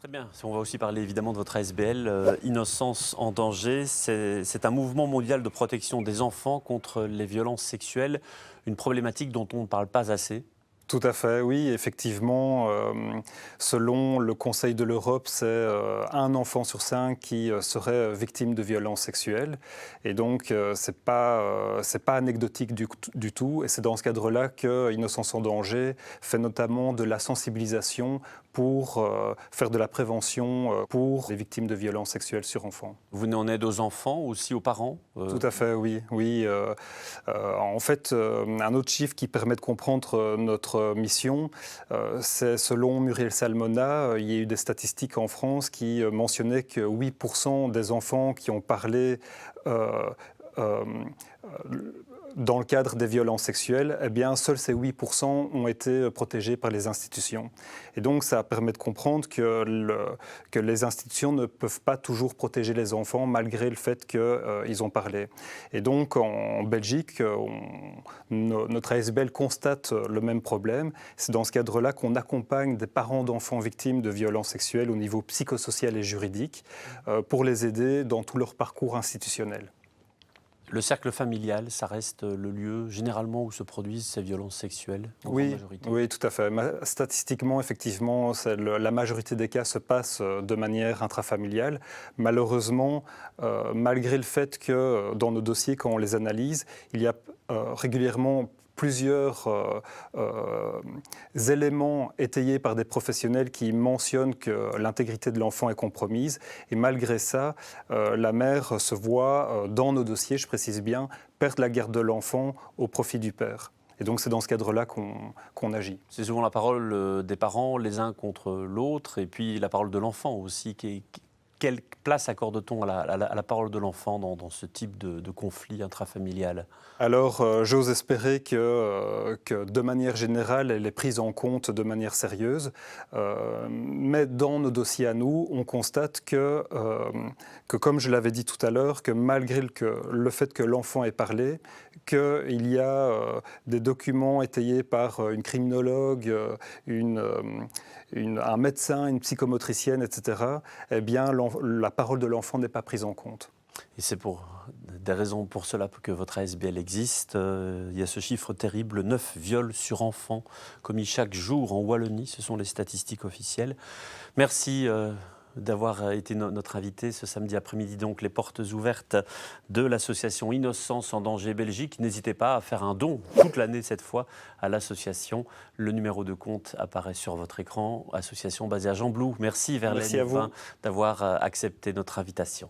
Très bien. On va aussi parler évidemment de votre ASBL, Innocence en danger. C'est un mouvement mondial de protection des enfants contre les violences sexuelles, une problématique dont on ne parle pas assez. Tout à fait, oui, effectivement, selon le Conseil de l'Europe, c'est un enfant sur cinq qui serait victime de violences sexuelles. Et donc, c'est pas anecdotique du tout. Et c'est dans ce cadre-là que Innocence en danger fait notamment de la sensibilisation pour faire de la prévention pour les victimes de violences sexuelles sur enfants. Vous venez en aide aux enfants, aussi aux parents Tout à fait, oui. Oui. En fait, un autre chiffre qui permet de comprendre notre mission, c'est selon Muriel Salmona, il y a eu des statistiques en France qui mentionnaient que 8% des enfants qui ont parlé euh, dans le cadre des violences sexuelles, eh bien, seuls ces 8% ont été protégés par les institutions. Et donc, ça permet de comprendre que les institutions ne peuvent pas toujours protéger les enfants malgré le fait qu'ils ont parlé. Et donc, en Belgique, notre ASBL constate le même problème. C'est dans ce cadre-là qu'on accompagne des parents d'enfants victimes de violences sexuelles au niveau psychosocial et juridique pour les aider dans tout leur parcours institutionnel. Le cercle familial, ça reste le lieu généralement où se produisent ces violences sexuelles, en grande majorité. Oui, tout à fait. Statistiquement, effectivement, la majorité des cas se passent de manière intrafamiliale. Malheureusement, malgré le fait que dans nos dossiers, quand on les analyse, il y a régulièrement plusieurs éléments étayés par des professionnels qui mentionnent que l'intégrité de l'enfant est compromise. Et malgré ça, la mère se voit, dans nos dossiers, je précise bien, perdre la garde de l'enfant au profit du père. Et donc c'est dans ce cadre-là qu'on agit. C'est souvent la parole des parents les uns contre l'autre, et puis la parole de l'enfant aussi. Quelle place accorde-t-on à la parole de l'enfant dans ce type de conflit intrafamilial ? Alors, j'ose espérer que de manière générale, elle est prise en compte de manière sérieuse. Mais dans nos dossiers à nous, on constate que comme je l'avais dit tout à l'heure, que malgré le fait que l'enfant ait parlé, qu'il y a des documents étayés par une criminologue, un médecin, une psychomotricienne, etc., eh bien, la parole de l'enfant n'est pas prise en compte. Et c'est pour des raisons pour cela que votre ASBL existe. Il y a ce chiffre terrible, 9 viols sur enfants commis chaque jour en Wallonie. Ce sont les statistiques officielles. Merci d'avoir été notre invité ce samedi après-midi. Donc les portes ouvertes de l'association Innocence en danger Belgique. N'hésitez pas à faire un don toute l'année cette fois à l'association. Le numéro de compte apparaît sur votre écran. Association basée à Gembloux. Merci Verlaine Merci à vous d'avoir accepté notre invitation.